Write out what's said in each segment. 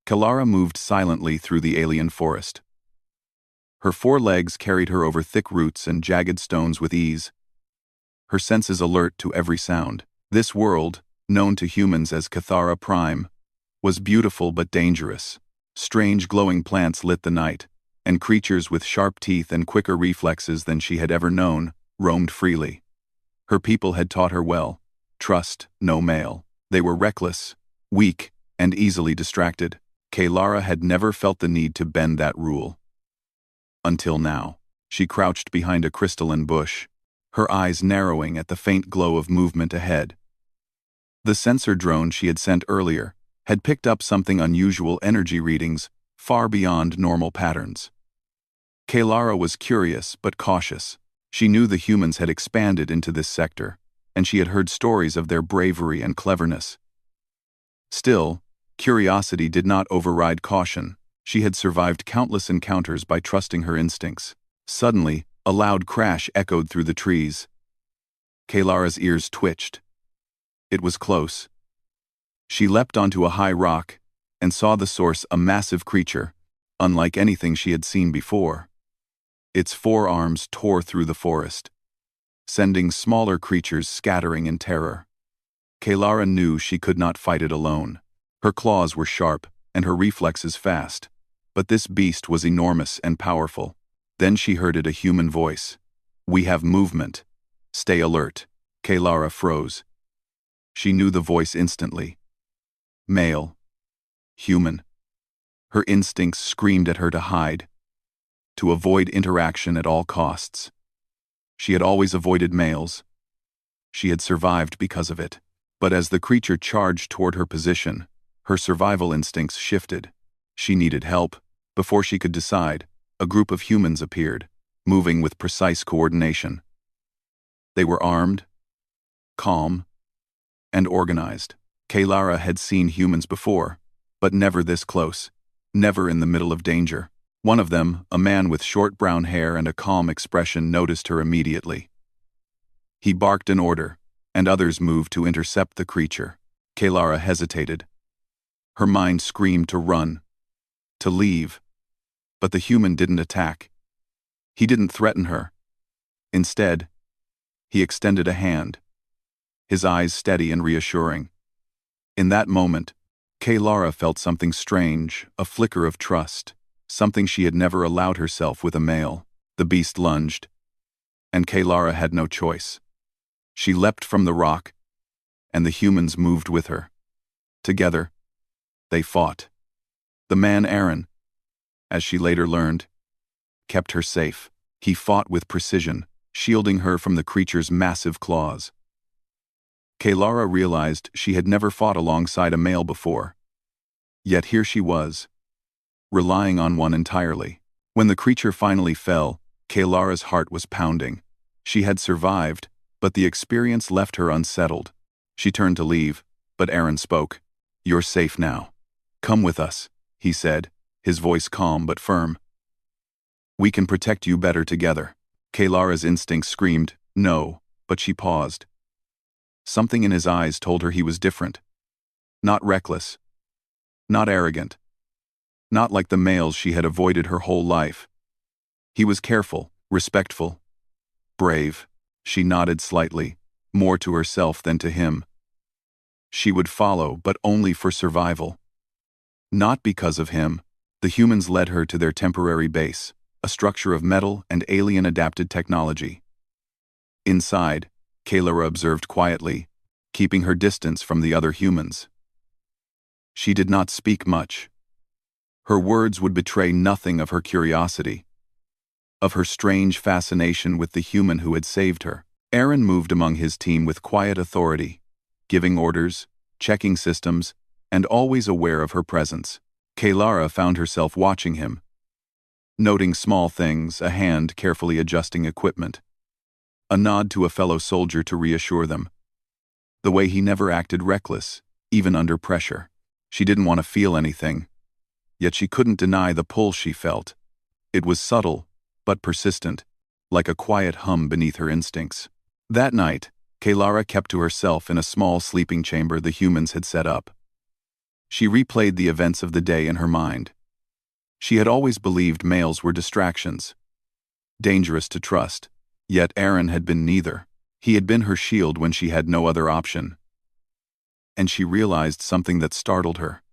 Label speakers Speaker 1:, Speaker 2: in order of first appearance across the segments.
Speaker 1: Kalara moved silently through the alien forest. Her 4 legs carried her over thick roots and jagged stones with ease, her senses alert to every sound. This world, known to humans as Cathara Prime, was beautiful but dangerous. Strange glowing plants lit the night, and creatures with sharp teeth and quicker reflexes than she had ever known roamed freely. Her people had taught her well: trust no male. They were reckless, weak, and easily distracted. Kalara had never felt the need to bend that rule. Until now. She crouched behind a crystalline bush, her eyes narrowing at the faint glow of movement ahead. The sensor drone she had sent earlier had picked up something unusual: energy readings far beyond normal patterns. Kalara was curious but cautious. She knew the humans had expanded into this sector, and she had heard stories of their bravery and cleverness. Still, curiosity did not override caution. She had survived countless encounters by trusting her instincts. Suddenly, a loud crash echoed through the trees. Kalara's ears twitched. It was close. She leapt onto a high rock and saw the source: a massive creature, unlike anything she had seen before. Its 4 arms tore through the forest, sending smaller creatures scattering in terror. Kalara knew she could not fight it alone. Her claws were sharp and her reflexes fast, but this beast was enormous and powerful. Then she heard a human voice. "We have movement. Stay alert." Kalara froze. She knew the voice instantly. Male. Human. Her instincts screamed at her to hide, to avoid interaction at all costs. She had always avoided males. She had survived because of it. But as the creature charged toward her position, her survival instincts shifted. She needed help. Before she could decide, a group of humans appeared, moving with precise coordination. They were armed, calm, and organized. Kalara had seen humans before, but never this close, never in the middle of danger. One of them, a man with short brown hair and a calm expression, noticed her immediately. He barked an order, and others moved to intercept the creature. Kalara hesitated. Her mind screamed to run, to leave. But the human didn't attack. He didn't threaten her. Instead, he extended a hand, his eyes steady and reassuring. In that moment, Kalara felt something strange, a flicker of trust, something she had never allowed herself with a male. The beast lunged, and Kalara had no choice. She leapt from the rock, and the humans moved with her. Together, they fought. The man Aaron, as she later learned, kept her safe. He fought with precision, shielding her from the creature's massive claws. Kalara realized she had never fought alongside a male before. Yet here she was, relying on one entirely. When the creature finally fell, Kalara's heart was pounding. She had survived, but the experience left her unsettled. She turned to leave, but Aaron spoke. "You're safe now. Come with us," he said, his voice calm but firm. "We can protect you better together." Kalara's instinct screamed, "No," but she paused. Something in his eyes told her he was different. Not reckless. Not arrogant. Not like the males she had avoided her whole life. He was careful, respectful, brave. She nodded slightly, more to herself than to him. She would follow, but only for survival. Not because of him. The humans led her to their temporary base, a structure of metal and alien-adapted technology. Inside, Kalara observed quietly, keeping her distance from the other humans. She did not speak much. Her words would betray nothing of her curiosity, of her strange fascination with the human who had saved her. Aaron moved among his team with quiet authority, giving orders, checking systems, and always aware of her presence. Kalara found herself watching him, noting small things: a hand carefully adjusting equipment, a nod to a fellow soldier to reassure them, the way he never acted reckless, even under pressure. She didn't want to feel anything, yet she couldn't deny the pull she felt. It was subtle, but persistent, like a quiet hum beneath her instincts. That night, Kalara kept to herself in a small sleeping chamber the humans had set up. She replayed the events of the day in her mind. She had always believed males were distractions, dangerous to trust, yet Aaron had been neither. He had been her shield when she had no other option. And she realized something that startled her.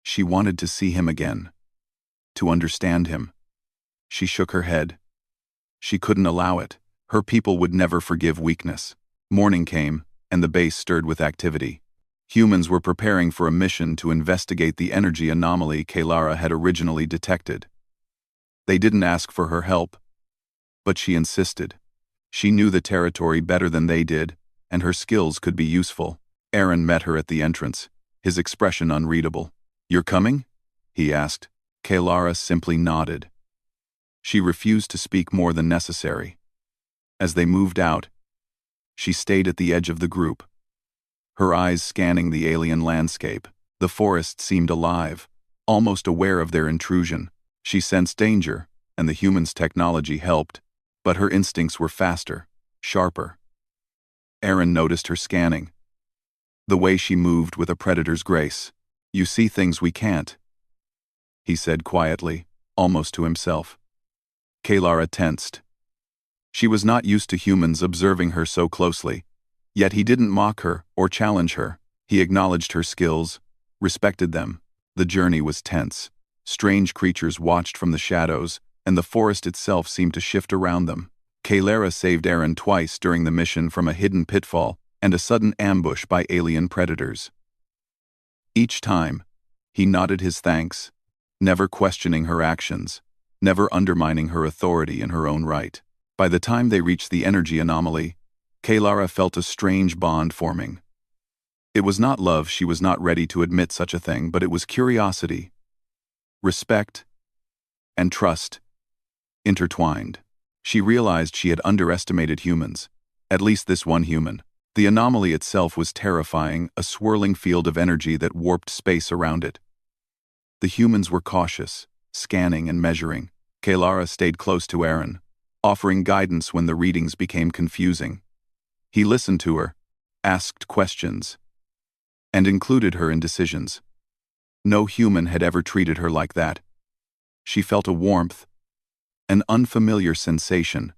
Speaker 1: She wanted to see him again, to understand him. She shook her head. She couldn't allow it. Her people would never forgive weakness. Morning came, and the base stirred with activity. Humans were preparing for a mission to investigate the energy anomaly Kaylara had originally detected. They didn't ask for her help, but she insisted. She knew the territory better than they did, and her skills could be useful. Aaron met her at the entrance, his expression unreadable. "You're coming?" he asked. Kaylara simply nodded. She refused to speak more than necessary. As they moved out, she stayed at the edge of the group, her eyes scanning the alien landscape. The forest seemed alive, almost aware of their intrusion. She sensed danger, and the humans' technology helped, but her instincts were faster, sharper. Aaron noticed her scanning, the way she moved with a predator's grace. "You see things we can't," he said quietly, almost to himself. Kaylara tensed. She was not used to humans observing her so closely, yet he didn't mock her or challenge her. He acknowledged her skills, respected them. The journey was tense. Strange creatures watched from the shadows, and the forest itself seemed to shift around them. Kaylara saved Aaron twice during the mission from a hidden pitfall and a sudden ambush by alien predators. Each time, he nodded his thanks, never questioning her actions, never undermining her authority in her own right. By the time they reached the energy anomaly, Kaylara felt a strange bond forming. It was not love, she was not ready to admit such a thing, but it was curiosity, respect, and trust, intertwined. She realized she had underestimated humans, at least this one human. The anomaly itself was terrifying, a swirling field of energy that warped space around it. The humans were cautious, scanning and measuring. Kaylara stayed close to Aaron, offering guidance when the readings became confusing. He listened to her, asked questions, and included her in decisions. No human had ever treated her like that. She felt a warmth, an unfamiliar sensation,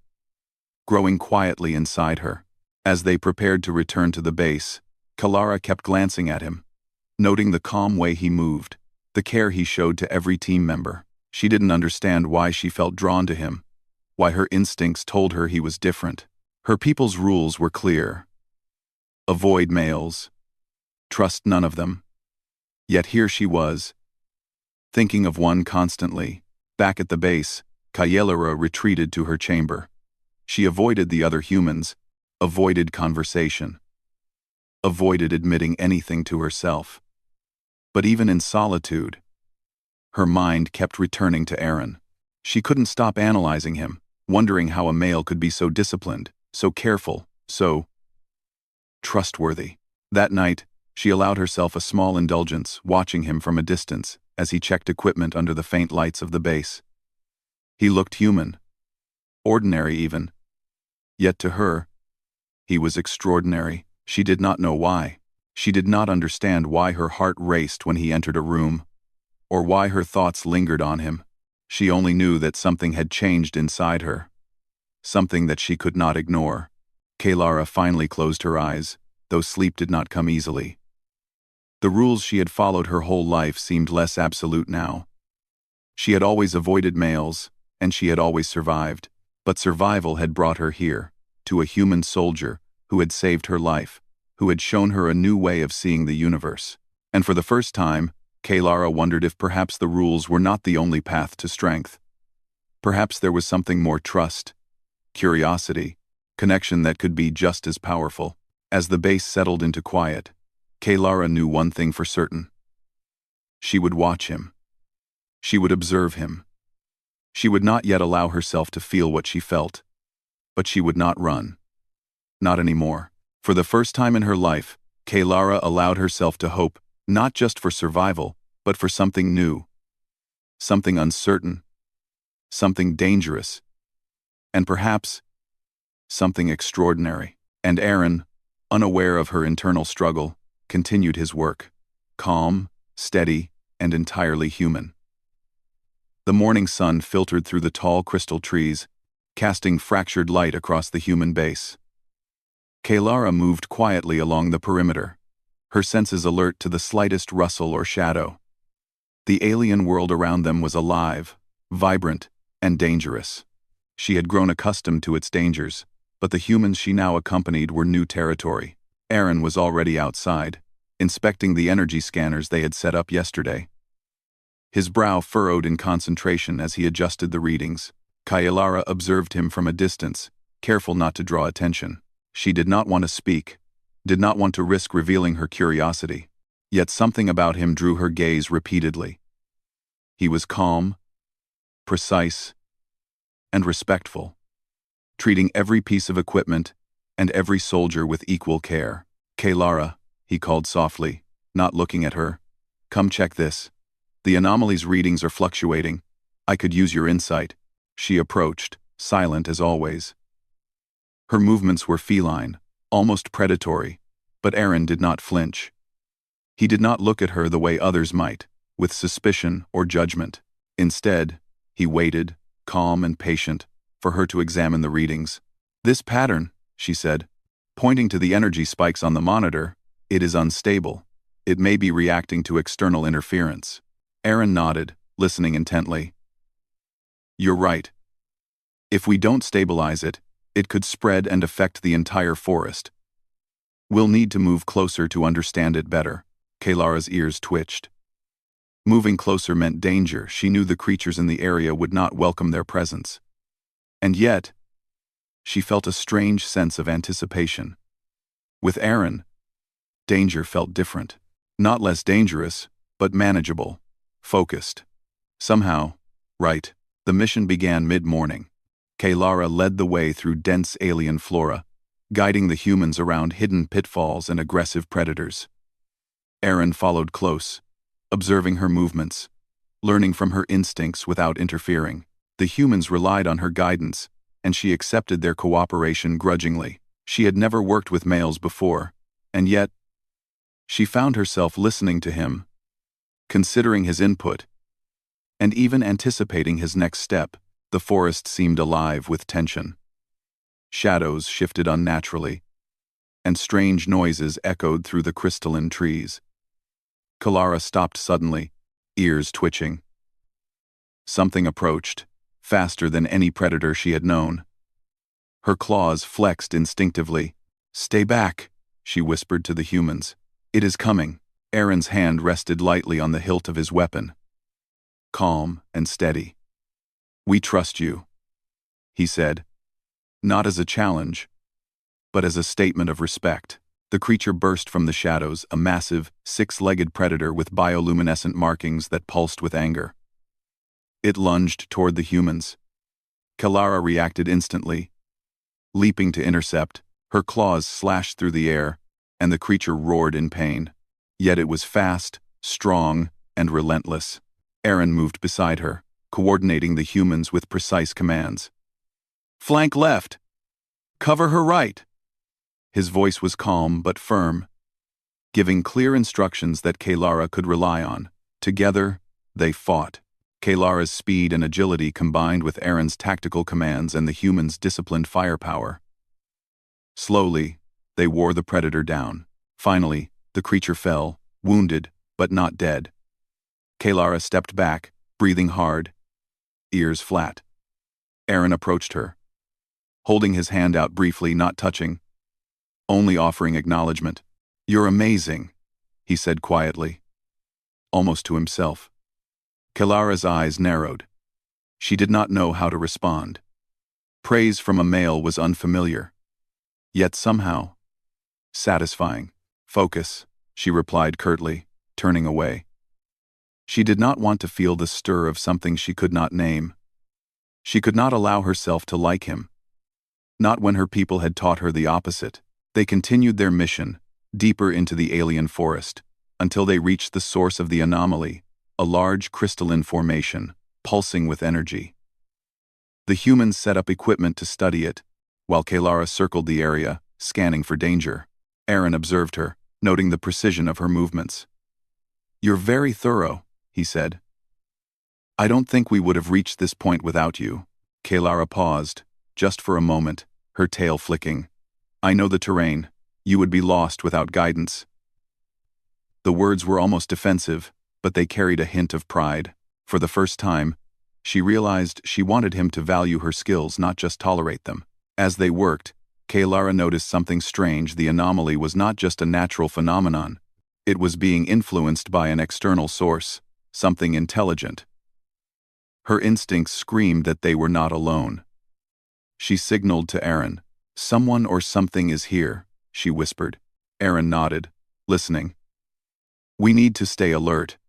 Speaker 1: growing quietly inside her. As they prepared to return to the base, Kaylara kept glancing at him, noting the calm way he moved, the care he showed to every team member. She didn't understand why she felt drawn to him, why her instincts told her he was different. Her people's rules were clear. Avoid males. Trust none of them. Yet here she was, thinking of one constantly. Back at the base, Kaylara retreated to her chamber. She avoided the other humans, avoided conversation, avoided admitting anything to herself. But even in solitude, her mind kept returning to Aaron. She couldn't stop analyzing him, wondering how a male could be so disciplined, so careful, so trustworthy. That night, she allowed herself a small indulgence, watching him from a distance as he checked equipment under the faint lights of the base. He looked human, ordinary even. Yet to her, he was extraordinary. She did not know why. She did not understand why her heart raced when he entered a room, or why her thoughts lingered on him. She only knew that something had changed inside her, something that she could not ignore. Kaylara finally closed her eyes, though sleep did not come easily. The rules she had followed her whole life seemed less absolute now. She had always avoided males, and she had always survived, but survival had brought her here, to a human soldier who had saved her life, who had shown her a new way of seeing the universe. And for the first time, Kaylara wondered if perhaps the rules were not the only path to strength. Perhaps there was something more: trust, curiosity, connection that could be just as powerful. As the base settled into quiet, Kaylara knew one thing for certain. She would watch him. She would observe him. She would not yet allow herself to feel what she felt, but she would not run. Not anymore. For the first time in her life, Kaylara allowed herself to hope, not just for survival, but for something new, something uncertain, something dangerous, and perhaps something extraordinary. And Aaron, unaware of her internal struggle, continued his work, calm, steady, and entirely human. The morning sun filtered through the tall crystal trees, casting fractured light across the human base. Kaylara moved quietly along the perimeter, her senses alert to the slightest rustle or shadow. The alien world around them was alive, vibrant, and dangerous. She had grown accustomed to its dangers, but the humans she now accompanied were new territory. Aaron was already outside, inspecting the energy scanners they had set up yesterday. His brow furrowed in concentration as he adjusted the readings. Kaylara observed him from a distance, careful not to draw attention. She did not want to speak, did not want to risk revealing her curiosity. Yet something about him drew her gaze repeatedly. He was calm, precise, and respectful, treating every piece of equipment and every soldier with equal care. "Kaylara," he called softly, not looking at her. "Come check this. The anomaly's readings are fluctuating. I could use your insight." She approached, silent as always. Her movements were feline, almost predatory, but Aaron did not flinch. He did not look at her the way others might, with suspicion or judgment. Instead, he waited, calm and patient, for her to examine the readings. "This pattern," she said, pointing to the energy spikes on the monitor, "it is unstable. It may be reacting to external interference." Aaron nodded, listening intently. "You're right. If we don't stabilize it, it could spread and affect the entire forest. We'll need to move closer to understand it better." Kaylara's ears twitched. Moving closer meant danger. She knew the creatures in the area would not welcome their presence. And yet, she felt a strange sense of anticipation. With Aaron, danger felt different. Not less dangerous, but manageable, focused. Somehow, right, the mission began mid-morning. Kaylara led the way through dense alien flora, guiding the humans around hidden pitfalls and aggressive predators. Aaron followed close, observing her movements, learning from her instincts without interfering. The humans relied on her guidance, and she accepted their cooperation grudgingly. She had never worked with males before, and yet, she found herself listening to him, considering his input, and even anticipating his next step. The forest seemed alive with tension. Shadows shifted unnaturally, and strange noises echoed through the crystalline trees. Kaylara stopped suddenly, ears twitching. Something approached, faster than any predator she had known. Her claws flexed instinctively. "Stay back," she whispered to the humans. "It is coming." Aaron's hand rested lightly on the hilt of his weapon. Calm and steady. "We trust you," he said, not as a challenge, but as a statement of respect. The creature burst from the shadows, a massive, six-legged predator with bioluminescent markings that pulsed with anger. It lunged toward the humans. Kaylara reacted instantly. Leaping to intercept, her claws slashed through the air, and the creature roared in pain. Yet it was fast, strong, and relentless. Aaron moved beside her, coordinating the humans with precise commands. "Flank left. Cover her right." His voice was calm but firm, giving clear instructions that Kaylara could rely on. Together, they fought. Kaylara's speed and agility combined with Aaron's tactical commands and the humans' disciplined firepower. Slowly, they wore the predator down. Finally, the creature fell, wounded, but not dead. Kaylara stepped back, breathing hard, ears flat. Aaron approached her, holding his hand out briefly, not touching, only offering acknowledgement. "You're amazing," he said quietly, almost to himself. Kaylara's eyes narrowed. She did not know how to respond. Praise from a male was unfamiliar, yet somehow satisfying. "Focus," she replied curtly, turning away. She did not want to feel the stir of something she could not name. She could not allow herself to like him. Not when her people had taught her the opposite. They continued their mission, deeper into the alien forest, until they reached the source of the anomaly, a large crystalline formation, pulsing with energy. The humans set up equipment to study it, while Kaylara circled the area, scanning for danger. Aaron observed her, noting the precision of her movements. "You're very thorough," he said. "I don't think we would have reached this point without you." Kalara paused, just for a moment, her tail flicking. "I know the terrain. You would be lost without guidance." The words were almost defensive, but they carried a hint of pride. For the first time, she realized she wanted him to value her skills, not just tolerate them. As they worked, Kalara noticed something strange. The anomaly was not just a natural phenomenon. It was being influenced by an external source, something intelligent. Her instincts screamed that they were not alone. She signaled to Aaron. "Someone or something is here," she whispered. Aaron nodded, listening. "We need to stay alert.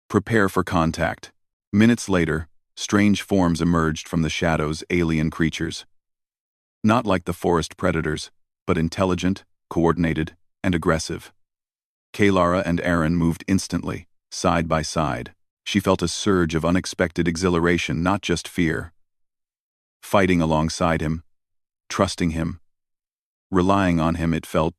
Speaker 1: Prepare for contact." Minutes later, strange forms emerged from the shadows, alien creatures. Not like the forest predators, but intelligent, coordinated, and aggressive. Kalara and Aaron moved instantly, side by side. She felt a surge of unexpected exhilaration, not just fear. Fighting alongside him, trusting him, relying on him, it felt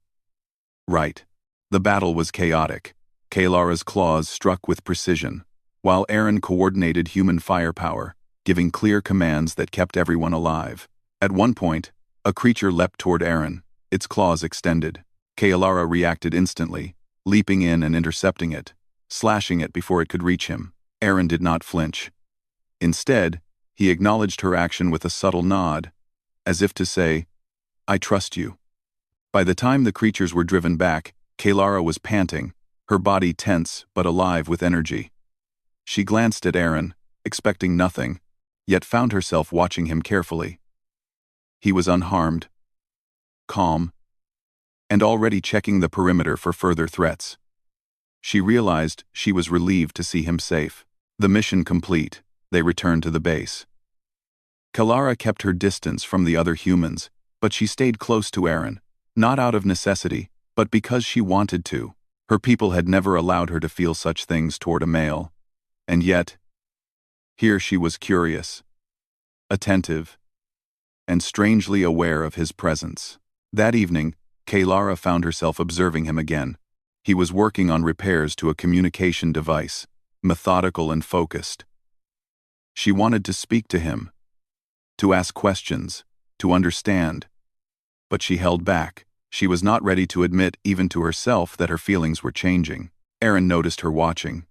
Speaker 1: right. The battle was chaotic. Kalara's claws struck with precision, while Aaron coordinated human firepower, giving clear commands that kept everyone alive. At one point, a creature leapt toward Aaron, its claws extended. Kalara reacted instantly, leaping in and intercepting it, slashing it before it could reach him. Aaron did not flinch. Instead, he acknowledged her action with a subtle nod, as if to say, "I trust you." By the time the creatures were driven back, Kalara was panting, her body tense but alive with energy. She glanced at Aaron, expecting nothing, yet found herself watching him carefully. He was unharmed, calm, and already checking the perimeter for further threats. She realized she was relieved to see him safe. The mission complete, they returned to the base. Kalara kept her distance from the other humans, but she stayed close to Aaron, not out of necessity, but because she wanted to. Her people had never allowed her to feel such things toward a male. And yet, here she was curious, attentive, and strangely aware of his presence. That evening, Kalara found herself observing him again. He was working on repairs to a communication device, methodical and focused. She wanted to speak to him, to ask questions, to understand. But she held back. She was not ready to admit, even to herself, that her feelings were changing. Aaron noticed her watching.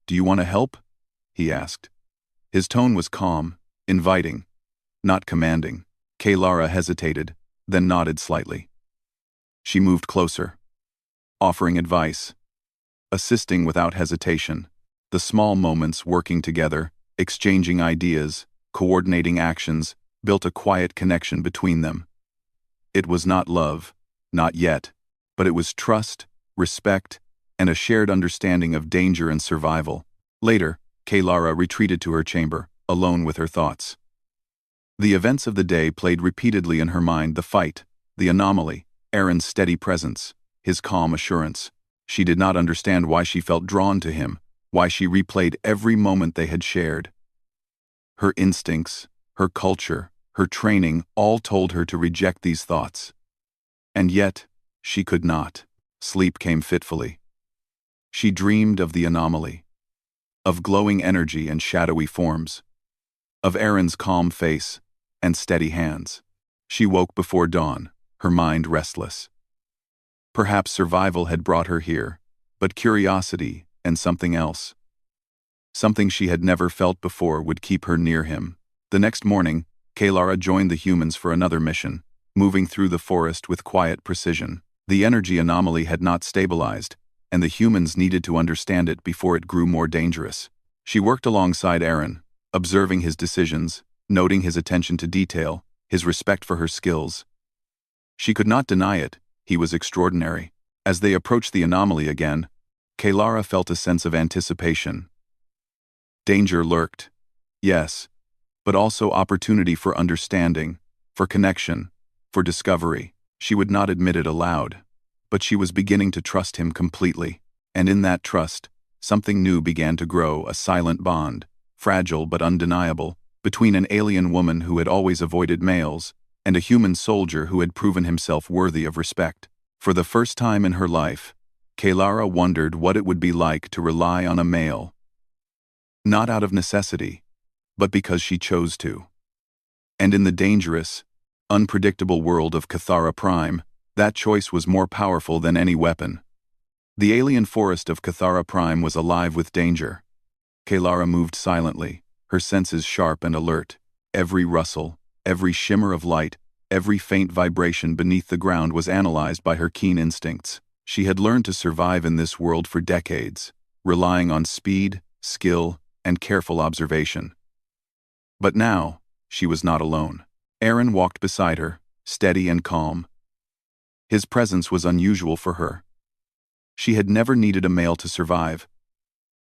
Speaker 1: "Do you want to help?" he asked. His tone was calm, inviting, not commanding. Kalara hesitated, then nodded slightly. She moved closer, offering advice, assisting without hesitation. The small moments working together, exchanging ideas, coordinating actions, built a quiet connection between them. It was not love, not yet, but it was trust, respect, and a shared understanding of danger and survival. Later, Kalara retreated to her chamber, alone with her thoughts. The events of the day played repeatedly in her mind: the fight, the anomaly, Aaron's steady presence, his calm assurance. She did not understand why she felt drawn to him, why she replayed every moment they had shared. Her instincts, her culture, her training all told her to reject these thoughts. And yet, she could not. Sleep came fitfully. She dreamed of the anomaly, of glowing energy and shadowy forms, of Aaron's calm face and steady hands. She woke before dawn, her mind restless. Perhaps survival had brought her here, but curiosity and something else, something she had never felt before, would keep her near him. The next morning, Kalara joined the humans for another mission, moving through the forest with quiet precision. The energy anomaly had not stabilized, and the humans needed to understand it before it grew more dangerous. She worked alongside Aaron, observing his decisions, noting his attention to detail, his respect for her skills. She could not deny it, he was extraordinary. As they approached the anomaly again, Kalara felt a sense of anticipation. Danger lurked, yes, but also opportunity for understanding, for connection, for discovery. She would not admit it aloud, but she was beginning to trust him completely. And in that trust, something new began to grow, a silent bond, fragile but undeniable, between an alien woman who had always avoided males and a human soldier who had proven himself worthy of respect. For the first time in her life, Kaylara wondered what it would be like to rely on a male. Not out of necessity, but because she chose to. And in the dangerous, unpredictable world of Cathara Prime, that choice was more powerful than any weapon. The alien forest of Cathara Prime was alive with danger. Kaylara moved silently, her senses sharp and alert. Every rustle, every shimmer of light, every faint vibration beneath the ground was analyzed by her keen instincts. She had learned to survive in this world for decades, relying on speed, skill, and careful observation. But now, she was not alone. Aaron walked beside her, steady and calm. His presence was unusual for her. She had never needed a male to survive,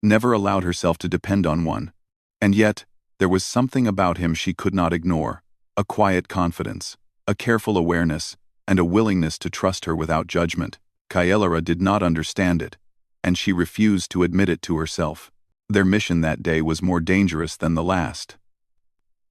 Speaker 1: never allowed herself to depend on one. And yet, there was something about him she could not ignore, a quiet confidence, a careful awareness, and a willingness to trust her without judgment. Kaylara did not understand it, and she refused to admit it to herself. Their mission that day was more dangerous than the last.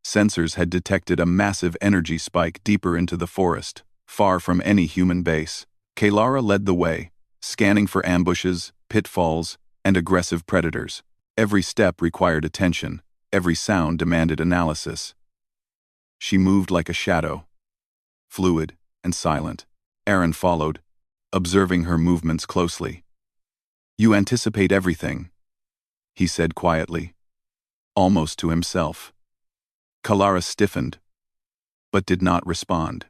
Speaker 1: Sensors had detected a massive energy spike deeper into the forest, far from any human base. Kaylara led the way, scanning for ambushes, pitfalls, and aggressive predators. Every step required attention, every sound demanded analysis. She moved like a shadow, fluid and silent. Aaron followed, observing her movements closely. "You anticipate everything," he said quietly, almost to himself. Kaylara stiffened, but did not respond.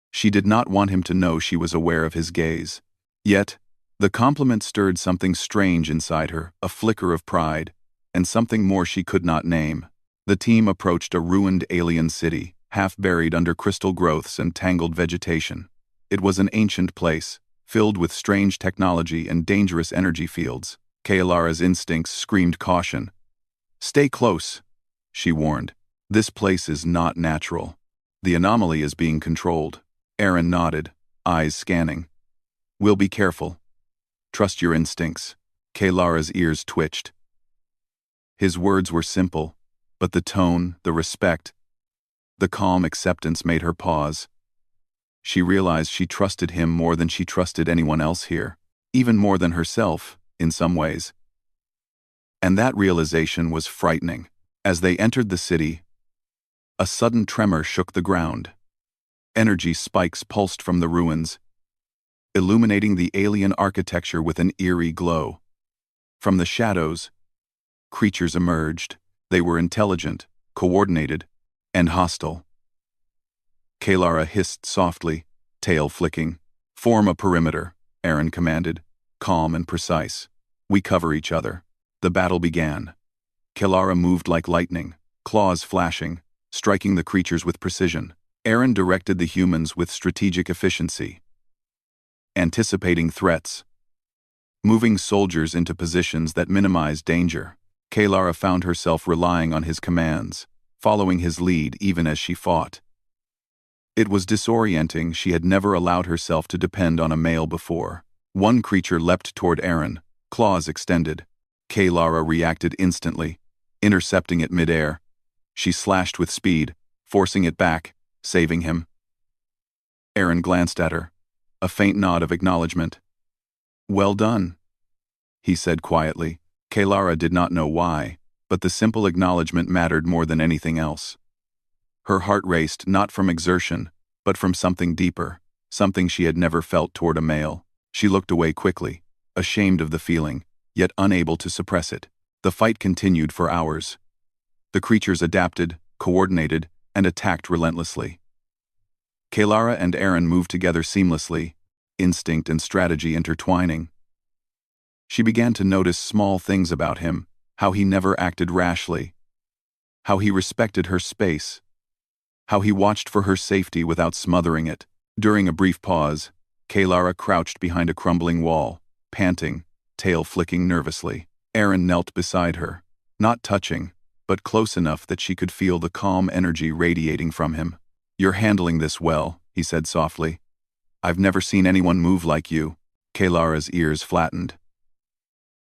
Speaker 1: She did not want him to know she was aware of his gaze. Yet, the compliment stirred something strange inside her, a flicker of pride, and something more she could not name. The team approached a ruined alien city, half buried under crystal growths and tangled vegetation. It was an ancient place, filled with strange technology and dangerous energy fields. Kaylara's instincts screamed caution. "Stay close," she warned. "This place is not natural. The anomaly is being controlled." Aaron nodded, eyes scanning. "We'll be careful. Trust your instincts." Kaylara's ears twitched. His words were simple, but the tone, the respect, the calm acceptance made her pause. She realized she trusted him more than she trusted anyone else here, even more than herself, in some ways. And that realization was frightening. As they entered the city, a sudden tremor shook the ground. Energy spikes pulsed from the ruins, illuminating the alien architecture with an eerie glow. From the shadows, creatures emerged. They were intelligent, coordinated, and hostile. Kaylara hissed softly, tail flicking. "Form a perimeter," Aaron commanded, calm and precise. "We cover each other." The battle began. Kaylara moved like lightning, claws flashing, striking the creatures with precision. Aaron directed the humans with strategic efficiency, anticipating threats, moving soldiers into positions that minimized danger. Kaylara found herself relying on his commands, following his lead even as she fought. It was disorienting. She had never allowed herself to depend on a male before. One creature leapt toward Aaron, claws extended. Kaylara reacted instantly, intercepting it midair. She slashed with speed, forcing it back, saving him. Aaron glanced at her, a faint nod of acknowledgement. "Well done," he said quietly. Kaylara did not know why, but the simple acknowledgement mattered more than anything else. Her heart raced not from exertion, but from something deeper, something she had never felt toward a male. She looked away quickly, ashamed of the feeling, yet unable to suppress it. The fight continued for hours. The creatures adapted, coordinated, and attacked relentlessly. Kaylara and Aaron moved together seamlessly, instinct and strategy intertwining. She began to notice small things about him, how he never acted rashly, how he respected her space, how he watched for her safety without smothering it. During a brief pause, Kaylara crouched behind a crumbling wall, panting, tail flicking nervously. Aaron knelt beside her, not touching, but close enough that she could feel the calm energy radiating from him. "You're handling this well," he said softly. "I've never seen anyone move like you." Kaylara's ears flattened.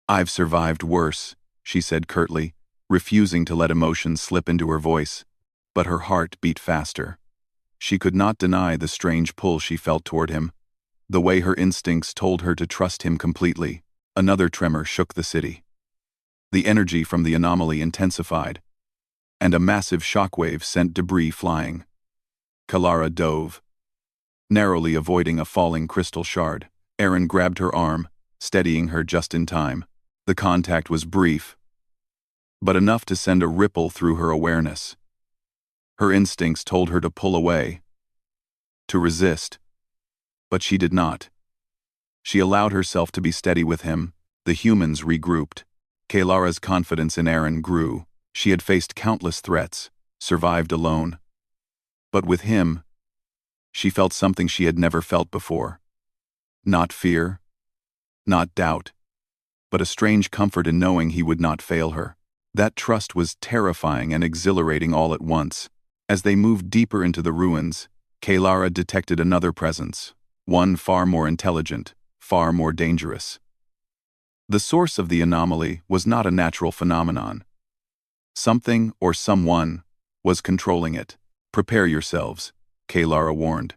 Speaker 1: "I've survived worse," she said curtly, refusing to let emotion slip into her voice. But her heart beat faster. She could not deny the strange pull she felt toward him. The way her instincts told her to trust him completely. Another tremor shook the city. The energy from the anomaly intensified, and a massive shockwave sent debris flying. Kalara dove, narrowly avoiding a falling crystal shard. Aaron grabbed her arm, steadying her just in time. The contact was brief, but enough to send a ripple through her awareness. Her instincts told her to pull away, to resist, but she did not. She allowed herself to be steady with him. The humans regrouped. Kalara's confidence in Aaron grew. She had faced countless threats, survived alone. But with him, she felt something she had never felt before. Not fear, not doubt, but a strange comfort in knowing he would not fail her. That trust was terrifying and exhilarating all at once. As they moved deeper into the ruins, Kalara detected another presence, one far more intelligent, far more dangerous. The source of the anomaly was not a natural phenomenon. Something or someone was controlling it. Prepare yourselves, Kalara warned.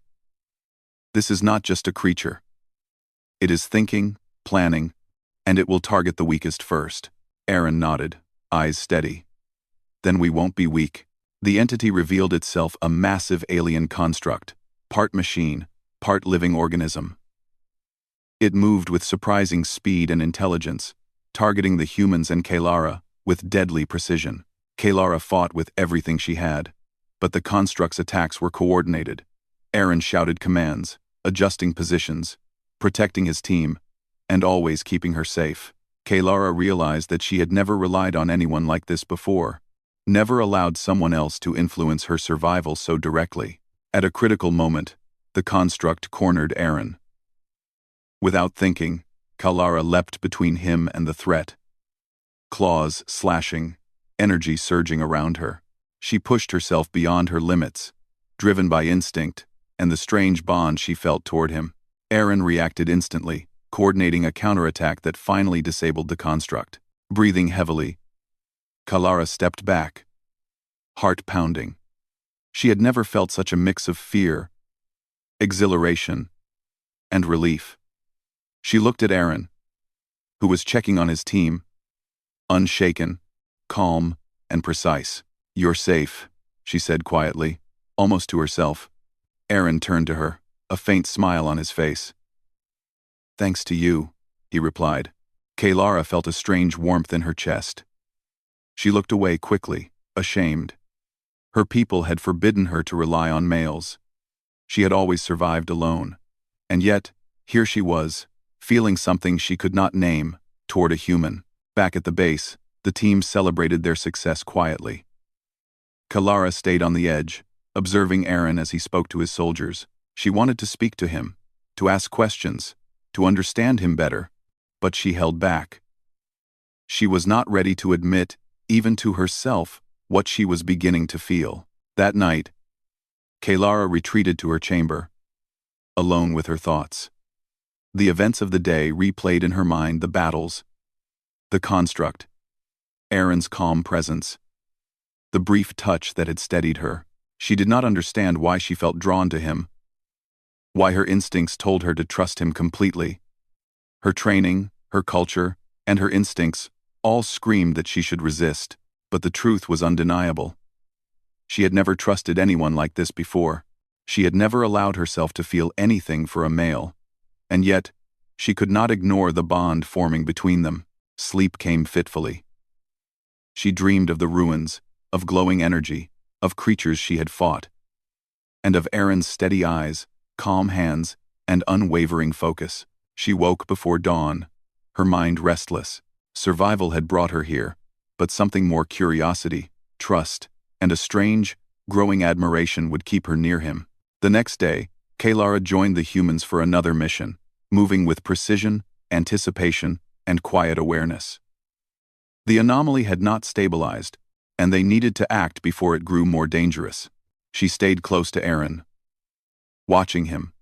Speaker 1: This is not just a creature. It is thinking, planning, and it will target the weakest first. Aaron nodded, eyes steady. Then we won't be weak. The entity revealed itself a massive alien construct, part machine, part living organism. It moved with surprising speed and intelligence, targeting the humans and Kalara with deadly precision. Kalara fought with everything she had, but the construct's attacks were coordinated. Aaron shouted commands, adjusting positions, protecting his team, and always keeping her safe. Kalara realized that she had never relied on anyone like this before, never allowed someone else to influence her survival so directly. At a critical moment, the construct cornered Aaron. Without thinking, Kalara leapt between him and the threat. Claws slashing, energy surging around her. She pushed herself beyond her limits, driven by instinct and the strange bond she felt toward him. Aaron reacted instantly, coordinating a counterattack that finally disabled the construct. Breathing heavily, Kalara stepped back, heart pounding. She had never felt such a mix of fear, exhilaration, and relief. She looked at Aaron, who was checking on his team, unshaken, calm, and precise. "You're safe," she said quietly, almost to herself. Aaron turned to her, a faint smile on his face. "Thanks to you," he replied. Kalara felt a strange warmth in her chest. She looked away quickly, ashamed. Her people had forbidden her to rely on males. She had always survived alone. And yet, here she was, feeling something she could not name, toward a human. Back at the base, the team celebrated their success quietly. Kalara stayed on the edge, observing Aaron as he spoke to his soldiers. She wanted to speak to him, to ask questions, to understand him better, but she held back. She was not ready to admit, even to herself, what she was beginning to feel. That night, Kalara retreated to her chamber, alone with her thoughts. The events of the day replayed in her mind: the battles, the construct, Aaron's calm presence, the brief touch that had steadied her. She did not understand why she felt drawn to him, why her instincts told her to trust him completely. Her training, her culture, and her instincts all screamed that she should resist, but the truth was undeniable. She had never trusted anyone like this before. She had never allowed herself to feel anything for a male, and yet, she could not ignore the bond forming between them. Sleep came fitfully. She dreamed of the ruins, of glowing energy, of creatures she had fought, and of Aaron's steady eyes, calm hands, and unwavering focus. She woke before dawn, her mind restless. Survival had brought her here, but something more: curiosity, trust, and a strange, growing admiration would keep her near him. The next day, Kalara joined the humans for another mission, moving with precision, anticipation, and quiet awareness. The anomaly had not stabilized, and they needed to act before it grew more dangerous. She stayed close to Aaron, watching him,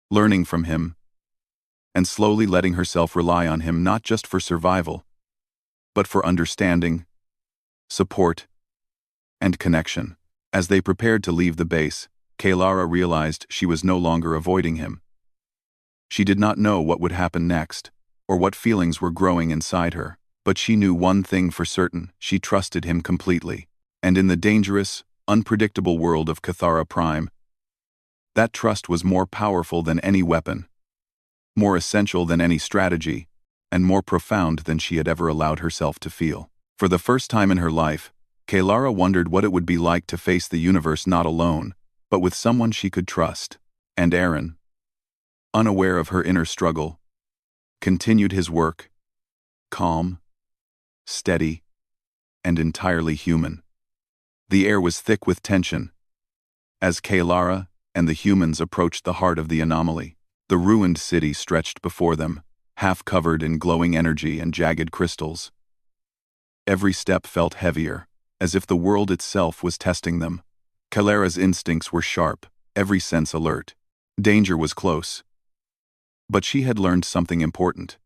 Speaker 1: learning from him, and slowly letting herself rely on him not just for survival, but for understanding, support, and connection. As they prepared to leave the base, Kalara realized she was no longer avoiding him. She did not know what would happen next, or what feelings were growing inside her, but she knew one thing for certain: she trusted him completely. And in the dangerous, unpredictable world of Cathara Prime, that trust was more powerful than any weapon, more essential than any strategy, and more profound than she had ever allowed herself to feel. For the first time in her life, Kaylara wondered what it would be like to face the universe not alone, but with someone she could trust. And Aaron, unaware of her inner struggle, continued his work, calm, steady, and entirely human. The air was thick with tension as Kaylara and the humans approached the heart of the anomaly. The ruined city stretched before them, half covered in glowing energy and jagged crystals. Every step felt heavier, as if the world itself was testing them. Kaylara's instincts were sharp, every sense alert. Danger was close. But she had learned something important.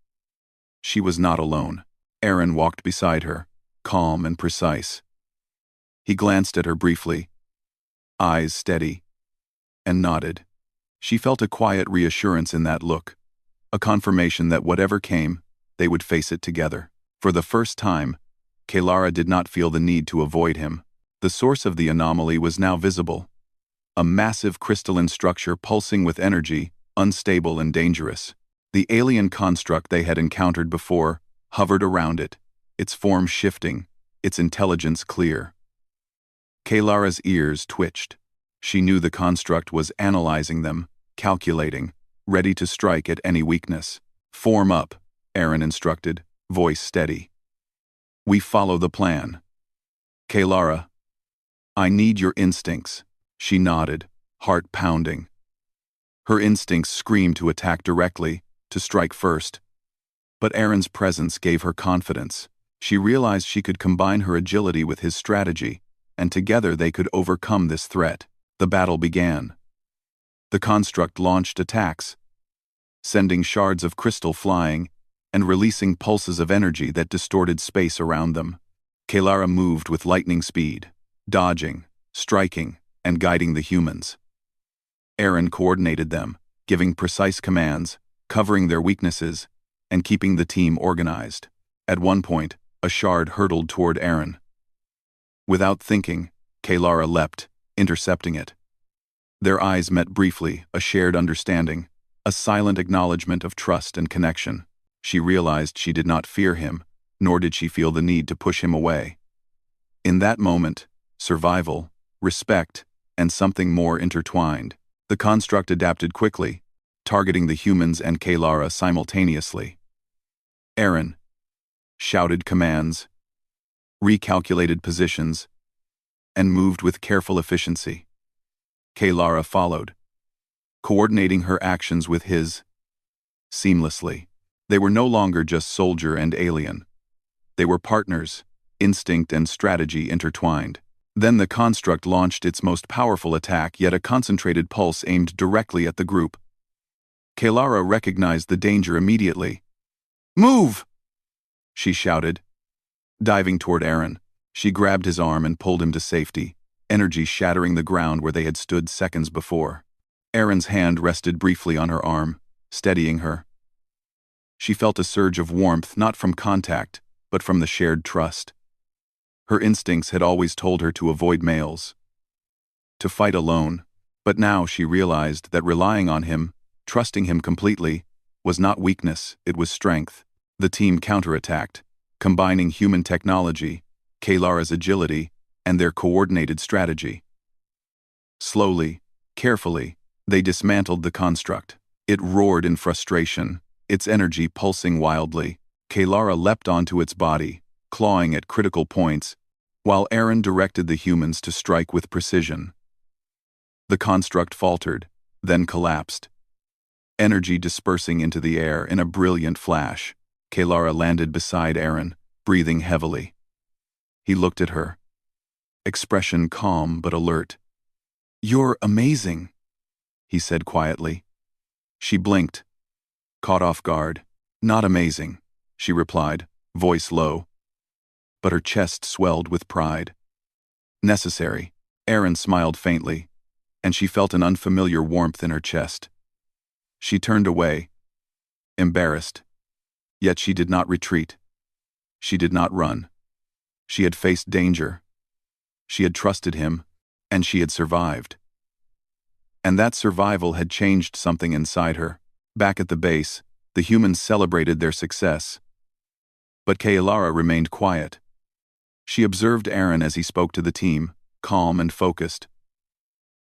Speaker 1: She was not alone. Aaron walked beside her, calm and precise. He glanced at her briefly, eyes steady, and nodded. She felt a quiet reassurance in that look, a confirmation that whatever came, they would face it together. For the first time, Kaylara did not feel the need to avoid him. The source of the anomaly was now visible. A massive crystalline structure pulsing with energy, unstable and dangerous. The alien construct they had encountered before hovered around it, its form shifting, its intelligence clear. Kaylara's ears twitched. She knew the construct was analyzing them, calculating, ready to strike at any weakness. "Form up," Aaron instructed, voice steady. "We follow the plan." "Kaylara, I need your instincts." She nodded, heart pounding. Her instincts screamed to attack directly, to strike first. But Aaron's presence gave her confidence. She realized she could combine her agility with his strategy, and together they could overcome this threat. The battle began. The construct launched attacks, sending shards of crystal flying and releasing pulses of energy that distorted space around them. Kaylara moved with lightning speed, dodging, striking, and guiding the humans. Aaron coordinated them, giving precise commands, covering their weaknesses, and keeping the team organized. At one point, a shard hurtled toward Aaron. Without thinking, Kaylara leapt, intercepting it. Their eyes met briefly, a shared understanding, a silent acknowledgement of trust and connection. She realized she did not fear him, nor did she feel the need to push him away. In that moment, survival, respect, and something more intertwined. The construct adapted quickly, targeting the humans and Kaylara simultaneously. Aaron shouted commands, recalculated positions, and moved with careful efficiency. Kaylara followed, coordinating her actions with his seamlessly. They were no longer just soldier and alien. They were partners, instinct and strategy intertwined. Then the construct launched its most powerful attack, yet a concentrated pulse aimed directly at the group. Kaylara recognized the danger immediately. "Move!" she shouted. Diving toward Aaron, she grabbed his arm and pulled him to safety, energy shattering the ground where they had stood seconds before. Aaron's hand rested briefly on her arm, steadying her. She felt a surge of warmth, not from contact, but from the shared trust. Her instincts had always told her to avoid males, to fight alone, but now she realized that relying on him, trusting him completely, was not weakness, it was strength. The team counterattacked, combining human technology, Kaylara's agility, and their coordinated strategy. Slowly, carefully, they dismantled the construct. It roared in frustration, its energy pulsing wildly. Kaylara leapt onto its body, clawing at critical points, while Aaron directed the humans to strike with precision. The construct faltered, then collapsed. Energy dispersing into the air in a brilliant flash. Kaylara landed beside Aaron, breathing heavily. He looked at her, expression calm but alert. "You're amazing," he said quietly. She blinked, caught off guard. "Not amazing," she replied, voice low. But her chest swelled with pride. "Necessary." Aaron smiled faintly, and she felt an unfamiliar warmth in her chest. She turned away, embarrassed. Yet she did not retreat. She did not run. She had faced danger. She had trusted him, and she had survived. And that survival had changed something inside her. Back at the base, the humans celebrated their success. But Kailara remained quiet. She observed Aaron as he spoke to the team, calm and focused,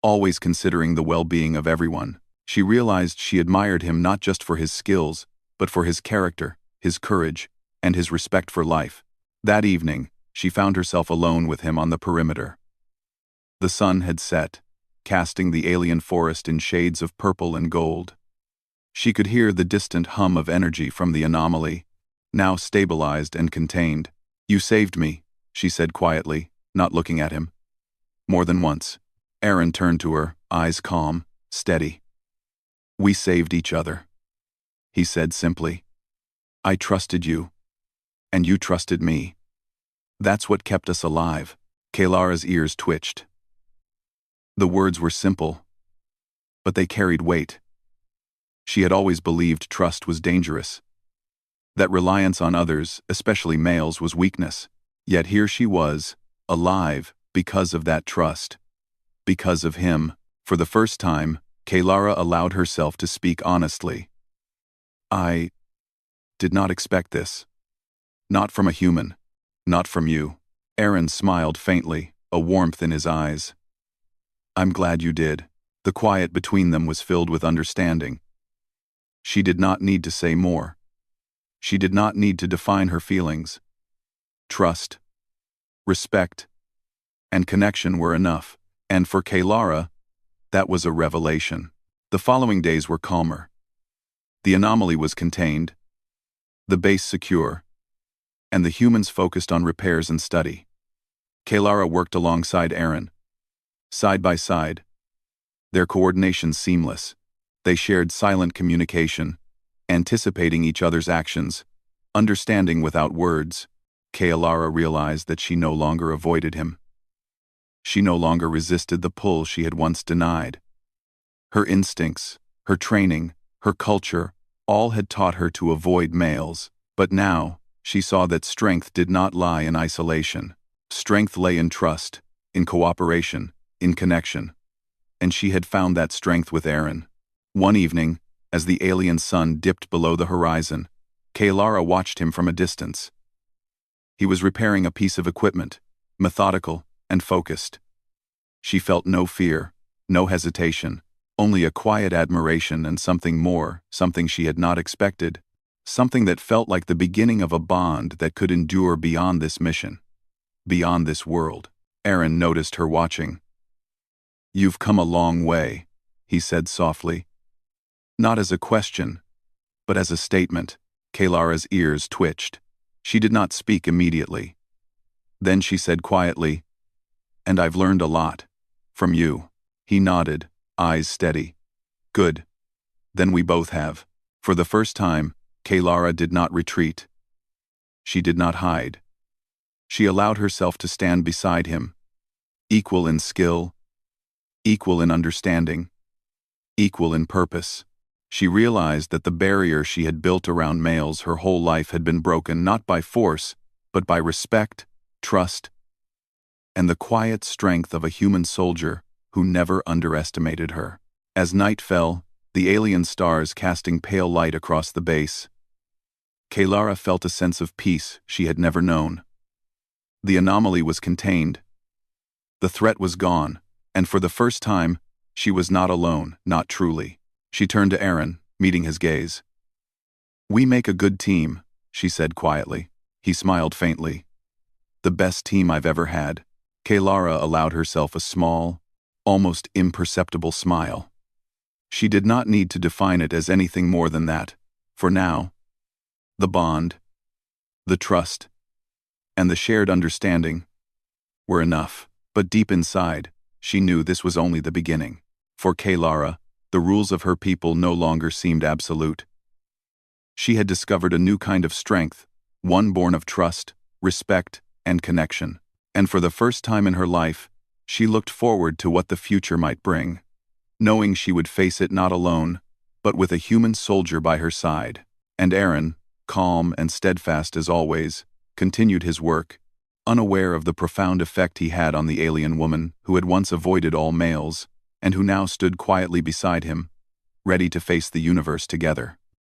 Speaker 1: always considering the well-being of everyone. She realized she admired him not just for his skills, but for his character, his courage, and his respect for life. That evening, she found herself alone with him on the perimeter. The sun had set, casting the alien forest in shades of purple and gold. She could hear the distant hum of energy from the anomaly, now stabilized and contained. "You saved me," she said quietly, not looking at him. More than once, Aaron turned to her, eyes calm, steady. "We saved each other," he said simply. "I trusted you, and you trusted me. That's what kept us alive." Kailara's ears twitched. The words were simple, but they carried weight. She had always believed trust was dangerous, that reliance on others, especially males, was weakness. Yet here she was, alive, because of that trust. Because of him. For the first time, Kailara allowed herself to speak honestly. "I did not expect this. Not from a human. Not from you." Aaron smiled faintly, a warmth in his eyes. "I'm glad you did." The quiet between them was filled with understanding. She did not need to say more. She did not need to define her feelings. Trust, respect, and connection were enough. And for Kailara, that was a revelation. The following days were calmer. The anomaly was contained, the base secure, and the humans focused on repairs and study. Kailara worked alongside Aaron. Side by side, their coordination seamless. They shared silent communication, anticipating each other's actions, understanding without words. Kailara realized that she no longer avoided him. She no longer resisted the pull she had once denied. Her instincts, her training, her culture, all had taught her to avoid males. But now, she saw that strength did not lie in isolation. Strength lay in trust, in cooperation, in connection. And she had found that strength with Aaron. One evening, as the alien sun dipped below the horizon, Kailara watched him from a distance. He was repairing a piece of equipment, methodical and focused. She felt no fear, no hesitation, only a quiet admiration and something more, something she had not expected, something that felt like the beginning of a bond that could endure beyond this mission, beyond this world. Aaron noticed her watching. "You've come a long way," he said softly. Not as a question, but as a statement. Kailara's ears twitched. She did not speak immediately. Then she said quietly, "And I've learned a lot. From you." He nodded, eyes steady. "Good. Then we both have." For the first time, Kailara did not retreat. She did not hide. She allowed herself to stand beside him, equal in skill, equal in understanding, equal in purpose. She realized that the barrier she had built around males her whole life had been broken not by force, but by respect, trust, and the quiet strength of a human soldier who never underestimated her. As night fell, the alien stars casting pale light across the base, Kailara felt a sense of peace she had never known. The anomaly was contained. The threat was gone, and for the first time, she was not alone, not truly. She turned to Aaron, meeting his gaze. "We make a good team," she said quietly. He smiled faintly. "The best team I've ever had." Kailara allowed herself a small, almost imperceptible smile. She did not need to define it as anything more than that. For now, the bond, the trust, and the shared understanding were enough. But deep inside, she knew this was only the beginning. For Kailara, the rules of her people no longer seemed absolute. She had discovered a new kind of strength, one born of trust, respect, and connection. And for the first time in her life, she looked forward to what the future might bring, knowing she would face it not alone, but with a human soldier by her side. And Aaron, calm and steadfast as always, continued his work, unaware of the profound effect he had on the alien woman who had once avoided all males and who now stood quietly beside him, ready to face the universe together.